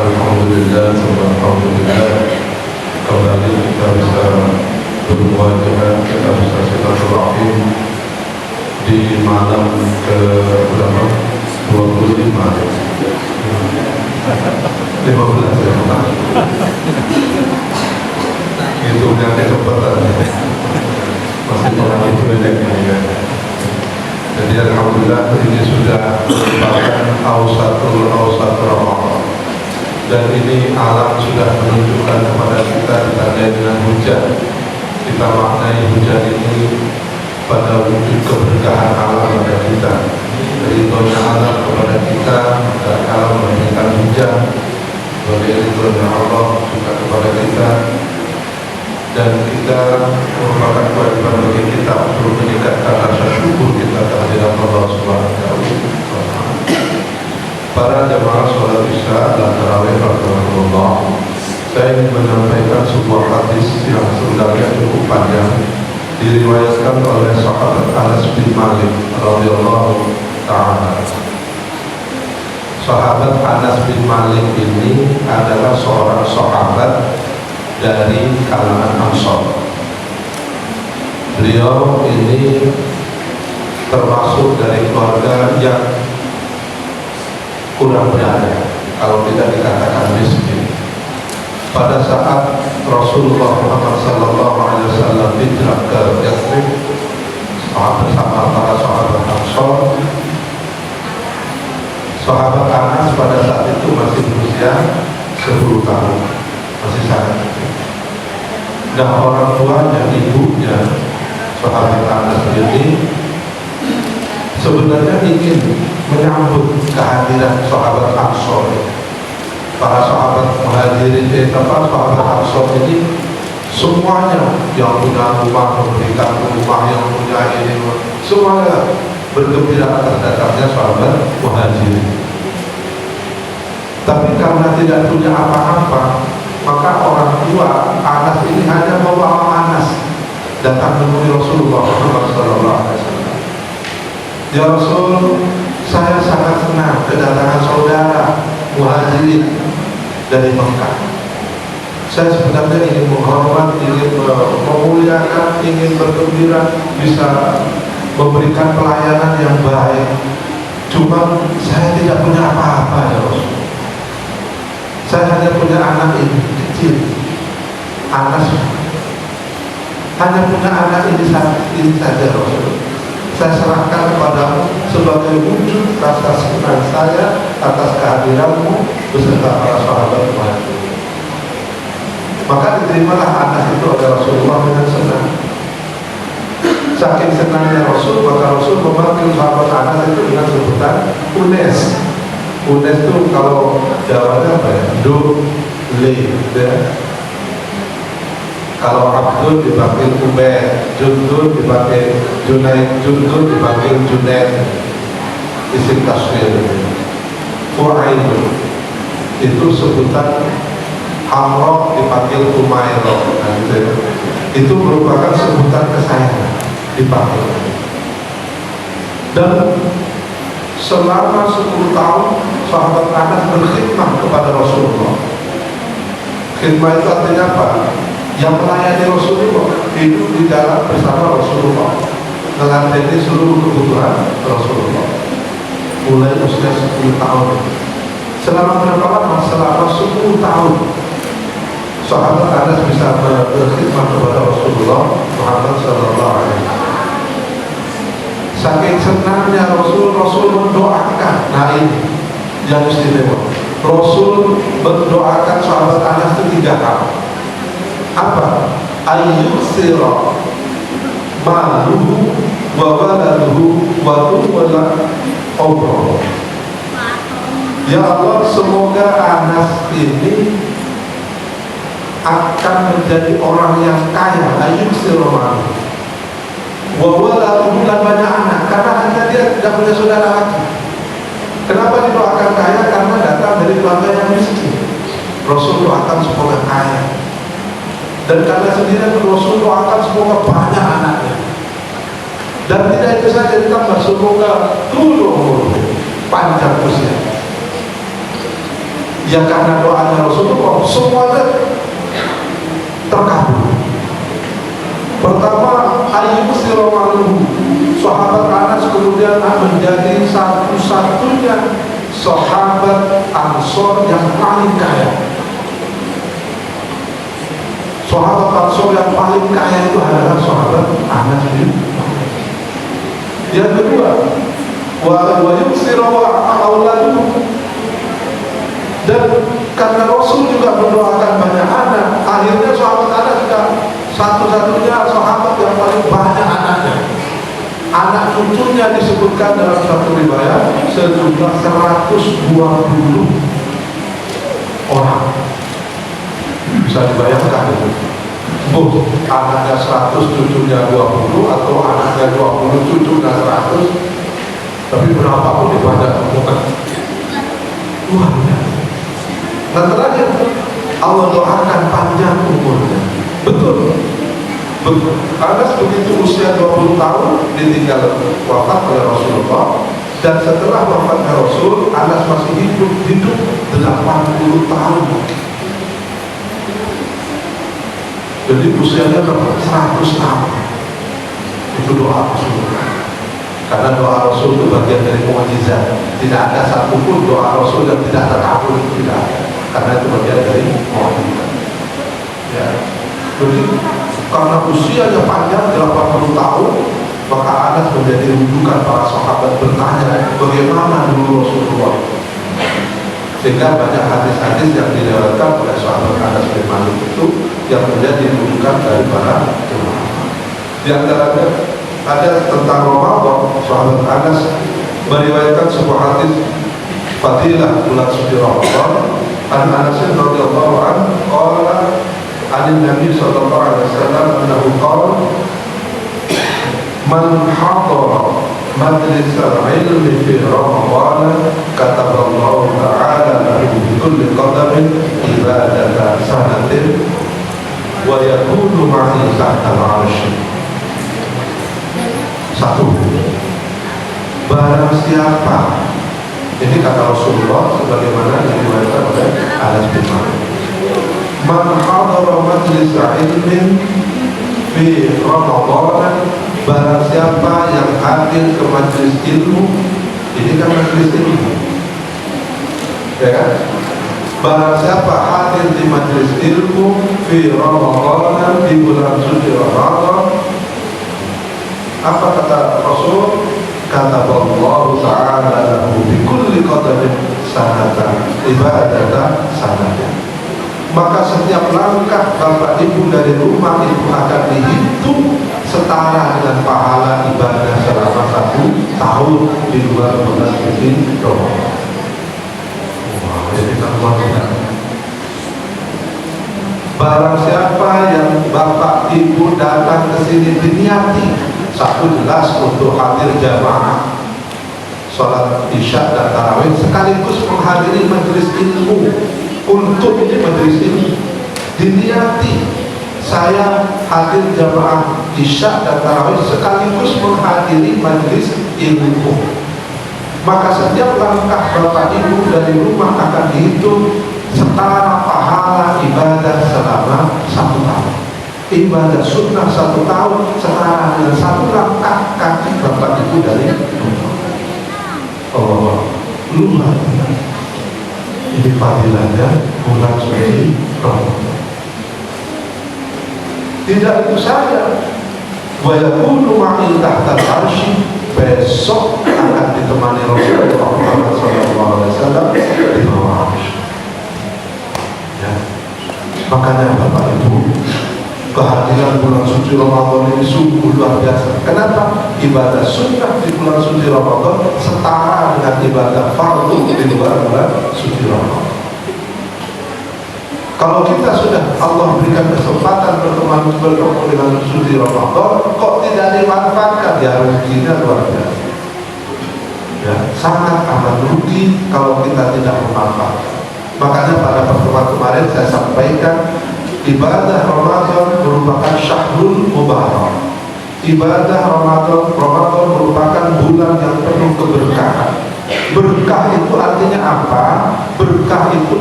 Alhamdulillah, alhamdulillah. Kembali kita bisa bermuajah, kita bisa silaturahim di malam ke berapa? 25 ya? 15 ya? Hitungnya kecepatan masih orang itu ya. Jadi alhamdulillah ini sudah merupakan awsatul Ramadan, dan ini alam sudah menunjukkan kepada kita ditandai dengan hujan. Kita maknai hujan ini pada wujud keberkahan alam pada kita, ridhonya alam kepada kita, dan alam memberikan hujan sebagai ridhonya Allah juga kepada kita. Dan kita merupakan kewajiban bagi kita untuk meningkatkan rasa syukur kita kehadiran Allah Subhanahu wa Ta'ala. Para jamaah sholat isya dan tarawih rahimahullah, saya ingin menyampaikan sebuah hadis yang sebenarnya cukup panjang, diriwayatkan oleh sahabat Anas bin Malik radhiyallahu ta'ala. Sahabat Anas bin Malik ini adalah seorang sahabat dari kalangan Ansor. Beliau ini termasuk dari keluarga yang kurang berada, kalau tidak dikatakan miskin. Pada saat Rasulullah Muhammad SAW hijrah ke Yathrib bersama para sahabat Ansor, sahabat Anas pada saat itu masih berusia 10 tahun, masih sangat kecil. Dan orang tuanya, ibunya sahabat Anas ini sebenarnya ingin menyambut kehadiran sahabat Ansor. Para sahabat Muhajirin, sahabat Ansor ini semuanya yang punya rumah memberikan rumah, yang punya ini, semuanya bergembira atas datangnya sahabat Muhajirin. Tapi karena tidak punya apa-apa, maka orang tua Anas ini hanya membawa Anas datang menemui Rasulullah SAW. Ya Rasul, saya sangat senang kedatangan saudara Muhajirin dari Mekah. Saya sebenarnya ingin menghormat, ingin memuliakan, ingin bergembira, bisa memberikan pelayanan yang baik. Cuma saya tidak punya apa-apa ya Rasul. Saya hanya punya anak ini kecil, Anas, hanya punya anak ini saja Rasul. Saya serahkan kepadamu sebagai wujud rasa senang saya atas kehadiranmu beserta para sahabat Muhajirin. Maka diterimalah Anas itu oleh Rasulullah dengan senang. Saking senangnya Rasul, maka Rasul memanggil sahabat Anas itu dengan sebutan Unes. Unes itu kalau Jawanya apa ya? Le, ya. Kalau Abdul dipanggil Ubed, Jundul dipanggil Junaid, Jundul dipanggil Junaid, isim tasfir. Fu'ainu itu sebutan Amroh dipanggil Umairah. Nah, gitu ya. Itu merupakan sebutan kesayangan dipanggil. Dan selama 10 tahun sahabat Anas berkhidmat kepada Rasulullah. Khidmat itu artinya apa? Yang melayani Rasulullah, hidup di dalam bersama Rasulullah, melayani seluruh kebutuhan Rasulullah. Mulai usia 10 tahun. Selama berapa lama? Selama 10 tahun sahabat Anas bisa berkhidmat kepada Rasulullah Muhammad SAW. Saking senangnya Rasul mendoakan. Nah ini yang istimewa, Rasul mendoakan sahabat Anas itu 3 hal. Apa? Ayyusira maluhu wa waladuhu wa tuwala umroh. Ya Allah, semoga Anas ini akan menjadi orang yang kaya. Ayyusira maluhu wa waladuhu, dan banyak anak, karena hanya dia tidak punya saudara lagi. Kenapa didoakan kaya? Karena datang dari keluarga yang miskin. Rasul doakan semoga kaya. Dan karena sendirian Rasul doakan semoga banyak anaknya. Dan tidak itu saja, ditambah semoga panjang usia. Ya karena doanya Rasulullah semuanya terkabul. Pertama, Ayyub Siromaluhu, sahabat Anas kemudian menjadi satu-satunya sahabat Ansor yang paling kaya. Sahabat Ansor yang paling kaya itu adalah sahabat Anas bin Malik. Yang kedua, wa yuksiru auladuhu, dan karena Rasul juga mendoakan banyak anak, akhirnya sahabat Anas juga satu-satunya sahabat yang paling banyak anaknya. Anak cucunya disebutkan dalam satu riwayat sejumlah 120 orang. Bisa dibayangkan itu. Anaknya 100, cucunya 20, atau anaknya 20, cucunya 100. Tapi berapapun itu ada hubungan. Luar biasa. Dan terakhir, Allah doakan panjang umurnya. Betul. Anas begitu usia 20 tahun ditinggal wafat oleh Rasulullah, dan setelah wafatnya Rasul, Anas masih hidup 80 tahun. Jadi usianya berapa? 100 tahun. Itu doa Rasulullah. Karena doa Rasul itu bagian dari mukjizat. Tidak ada satupun doa Rasul yang tidak terkabul, tidak ada. Karena itu bagian dari mukjizat. Ya. Jadi karena usianya panjang 80 tahun, maka Anas menjadi rujukan para sahabat bertanya bagaimana dulu Rasulullah. Sehingga banyak hadis-hadis yang diriwayatkan oleh sahabat Anas bin Malik itu yang menjadi rujukan dari para jemaah. Di antaranya ada tentang Ramadan. Sahabat Anas meriwayatkan sebuah hadis fadilah bulan suci Ramadan. An Anas radhiyallahu anhu qala an Nabi sallallahu alaihi wasallam annahu qala man hadara majlis al-ilmi fi Ramadan kataballahu ta'ala lahu bi kulli qadamin ibadata sanatin wa yakunu ma'i tahta al-'arsy. Satu, barang siapa, ini kata Rasulullah sebagaimana yang diriwayatkan oleh Anas bin Malik, man hadara majlis ilmin fi Ramadan, barang siapa yang hadir ke majlis ilmu, ini kan majlis ilmu, ya kan? Barang siapa hadir di majlis ilmu fi Ramadan, di bulan suci Ramadan, apa kata Rasul? Kata Allah Ta'ala lahu bi kulli qadamin sanatan ibadatan sanatan. Maka setiap langkah bapak ibu dari rumah itu akan dihitung setara dengan pahala ibadah selama 1 tahun di luar bulan suci Ramadan. Wah, jadi tambah benar. Barang siapa yang bapak ibu datang ke sini diniati, satu jelas untuk hadir jamaah sholat isya dan tarawih, sekaligus menghadiri majelis ilmu. Untuk ini majelis ilmu diniati, saya hadir jamaah isya dan tarawih sekaligus menghadiri majelis ilmu, maka setiap langkah bapak ibu dari rumah akan dihitung setara pahala ibadah selama 1 tahun. Ibadah sunnah 1 tahun setara dengan 1 langkah kaki bapak ibu dari rumah. Allah, luar biasa. Ini fadilahnya bulan suci Ramadan. Tidak itu saja, wa yakunu ma'i tahta al-'arsy, besok akan ditemani Rasulullah Muhammad SAW di bawah 'arsy. Ya. Makanya Bapak Ibu, kehadiran bulan suci Ramadan ini sungguh luar biasa. Kenapa? Ibadah sunnah di bulan suci Ramadan setara dengan ibadah fardu di luar bulan suci Ramadan. Kalau kita sudah Allah berikan kesempatan bertemu dengan suci Ramadan, kok tidak dimanfaatkan? Ya, ruginya luar biasa. Ya, sangat amat rugi kalau kita tidak memanfaatkan. Makanya pada pertemuan kemarin saya sampaikan, ibadah Ramadan merupakan syahrul mubarak. Ibadah Ramadan merupakan bulan yang penuh keberkahan. Berkah itu artinya apa? Berkah itu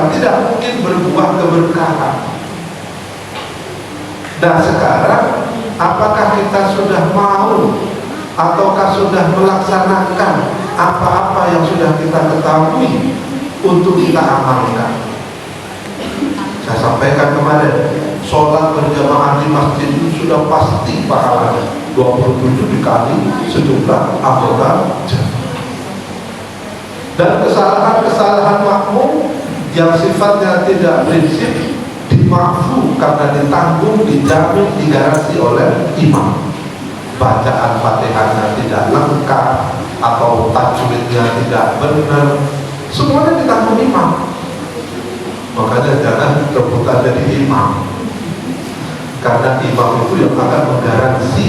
amalkan tidak mungkin berbuah keberkahan. Nah sekarang, apakah kita sudah mau ataukah sudah melaksanakan apa-apa yang sudah kita ketahui untuk kita amalkan? Saya sampaikan kemarin, sholat berjamaah di masjid itu sudah pasti pahalanya 27 dikali sejumlah anggota jamaah. Dan kesalahan-kesalahan makmum yang sifatnya tidak prinsip dimaafkan karena ditanggung, dijamin, digaransi oleh imam. Bacaan Fatihahnya tidak lengkap atau tajwidnya tidak benar, semuanya ditanggung imam. Makanya jangan rebutan jadi imam, karena imam itu yang akan menggaransi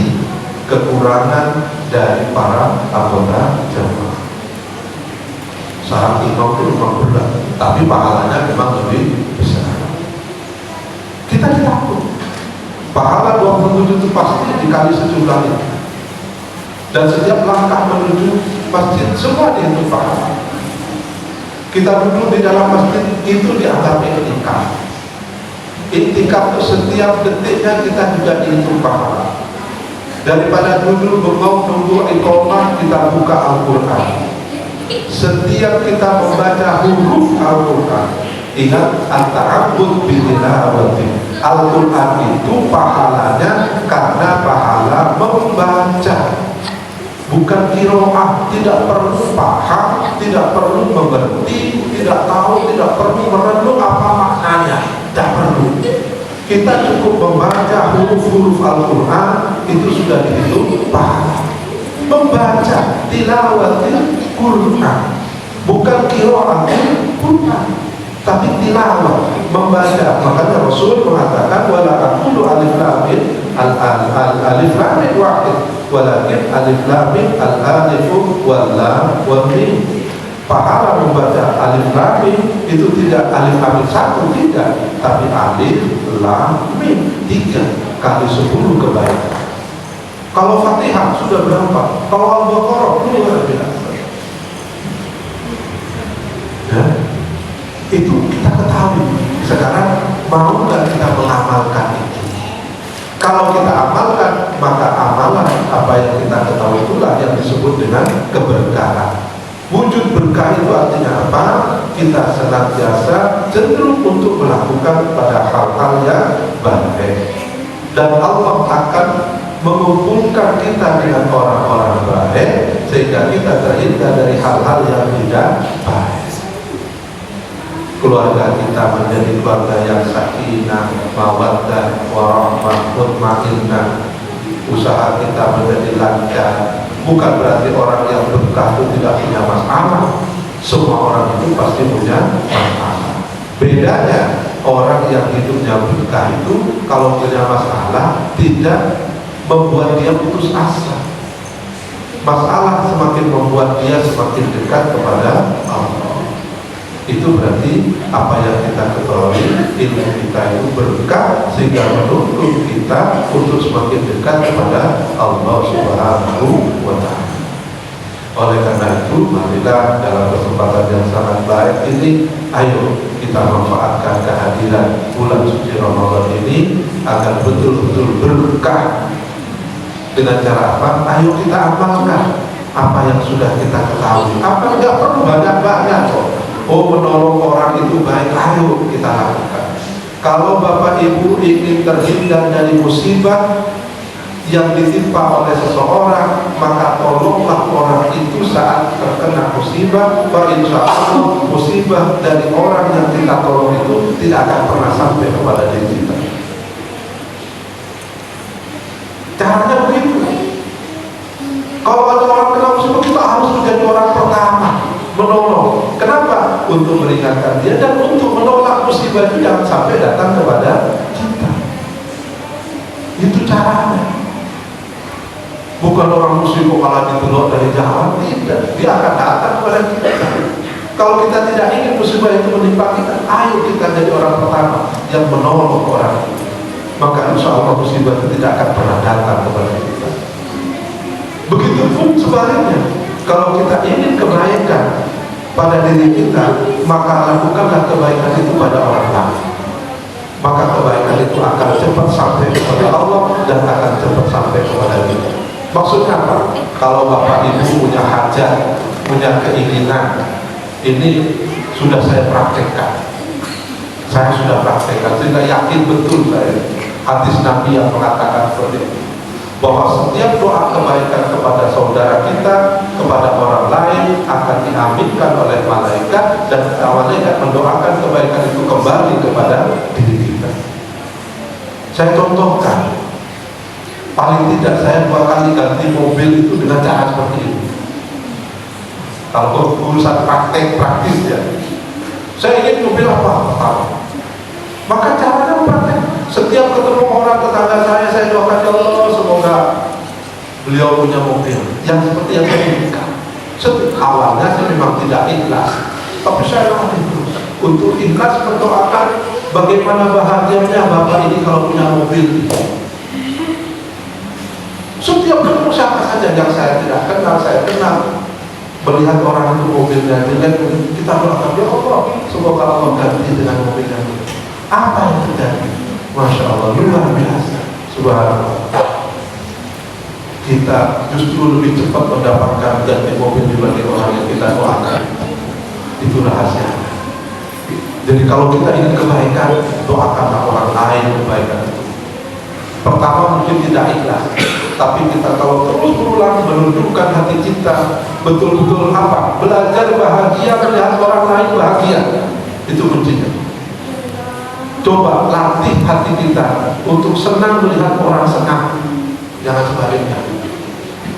kekurangan dari para anggota jamaah. Syarat imam itu memang berat, tapi pahalanya memang lebih besar. Kita ditakut pahala 27 itu pasti dikali sejumlah itu, dan setiap langkah menuju masjid semua dihitung pahala. Kita duduk di dalam masjid itu dianggap iktikaf. Iktikaf itu setiap detiknya kita juga dihitung pahala. Daripada duduk bengong nunggu iqamah, kita buka Al-Quran. Setiap kita membaca huruf Al-Quran, ingat at-ta'abbud bitilawati. Al-Quran itu pahalanya karena pahala membaca, bukan qiraah. Tidak perlu paham, tidak perlu mengerti, tidak tahu, tidak perlu merenung apa maknanya, tidak perlu. Kita cukup membaca huruf-huruf Al-Quran itu sudah dihitung pahala. Membaca tilawatil Quran, bukan qiraatil Quran, tapi tilawah, membaca. Makanya Rasul mengatakan wala aqulu alif lam mim alif lam mim wahid walakin alif lam mim al-alif wal lam wal mim. Pahala membaca alif lam mim itu tidak alif lam mim satu, tidak, tapi alif lam mim 3 kali 10 kebaikan. Kalau Fatihah sudah berapa? Kalau Al-Baqarah luar biasa. Ya? Itu kita ketahui. Sekarang mau nggak kita mengamalkan itu? Kalau kita amalkan, maka amalan apa yang kita ketahui itulah yang disebut dengan keberkahan. Wujud berkah itu artinya apa? Kita senantiasa cenderung untuk melakukan pada hal-hal yang baik, dan Allah akan mengumpulkan kita dengan orang-orang baik sehingga kita terhindar dari hal-hal yang tidak baik. Keluarga kita menjadi keluarga yang sakinah, mawaddah, warahmah, mutmainnah. Usaha kita menjadi lancar. Bukan berarti orang yang berkah itu tidak punya masalah. Semua orang itu pasti punya masalah. Bedanya orang yang hidupnya berkah itu kalau punya masalah tidak membuat dia putus asa. Masalah semakin membuat dia semakin dekat kepada Allah. Itu berarti apa yang kita ketahui, ilmu kita itu berkah sehingga menuntun kita untuk semakin dekat kepada Allah Subhanahu wa Ta'ala. Oleh karena itu, marilah dalam kesempatan yang sangat baik ini, ayo kita manfaatkan kehadiran bulan suci Ramadan ini agar betul-betul berkah. Dengan cara apa? Ayo kita amalkan apa yang sudah kita ketahui. Apa nggak perlu banyak-banyak kok. Oh, menolong orang itu baik, ayo kita lakukan. Kalau Bapak Ibu ingin terhindar dari musibah yang ditimpa oleh seseorang, maka tolonglah orang itu saat terkena musibah. Insya Allah musibah dari orang yang kita tolong itu tidak akan pernah sampai kepada diri kita. Caranya begitu. Kalau ada orang kena musibah, kita harus menjadi orang pertama menolong. Kenapa? Untuk meringankan dia dan untuk menolak musibah itu jangan sampai datang kepada kita. Itu caranya. Bukan orang musibah malah ditolong dari jalan, tidak. Dia akan datang kepada kita. Kalau kita tidak ingin musibah itu menimpa kita, ayo kita jadi orang pertama yang menolong orang itu. Maka insya Allah musibah itu tidak akan pernah datang kepada kita. Begitupun sebaliknya, kalau kita ingin kebaikan, pada diri kita, maka lakukanlah kebaikan itu pada orang lain. Maka kebaikan itu akan cepat sampai kepada Allah dan akan cepat sampai kepada kita. Maksudnya apa? Kalau Bapak Ibu punya hajat, punya keinginan, ini sudah saya praktekkan. Saya sudah praktekkan sehingga yakin betul saya hadis Nabi yang mengatakan seperti itu, bahwa setiap doa kebaikan kepada saudara kita, kepada orang lain akan diaminkan oleh malaikat, dan malaikat mendoakan kebaikan itu kembali kepada diri kita. Saya contohkan, paling tidak saya 2 kali ganti mobil itu dengan cara seperti ini. Kalau urusan praktis ya, saya ingin mobil apa? Maka caranya praktek. Setiap ketemu orang tetangga saya doakan, ya Allah semoga beliau punya mobil yang seperti yang saya inginkan. Awalnya saya memang tidak ikhlas, tapi saya latih terus untuk ikhlas mendoakan bagaimana bahagianya Bapak ini kalau punya mobil. Setiap ketemu siapa saja yang saya tidak kenal, saya kenal, melihat orang itu mobilnya jelek, kita doakan, ya Allah semoga Allah ganti dengan mobil yang ini. Apa yang terjadi? Masya Allah, luar biasa. Subhanallah. Kita justru lebih cepat mendapatkan ganti mobil dibanding orang yang kita doakan. Itu rahasia. Jadi kalau kita ingin kebaikan, doakanlah orang lain kebaikan itu. Pertama mungkin tidak ikhlas, tapi kita kalau terus berulang menundukkan hati kita, betul-betul apa? Belajar bahagia melihat orang lain bahagia. Itu kuncinya. Coba latih hati kita untuk senang melihat orang senang, jangan sebaliknya.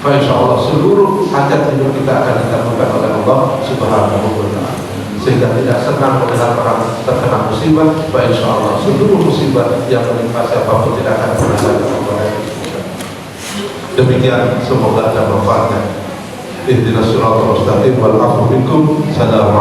Insya Allah seluruh hajat hidup kita akan dikabulkan oleh Allah Subhanahu wa Ta'ala. Sehingga tidak senang melihat orang terkena musibah, insya Allah seluruh musibah yang menimpa siapapun tidak akan pernah ada. Demikian, semoga ada manfaatnya. Ihdinas siratal mustaqim wal 'afwu minkum. Assalamualaikum.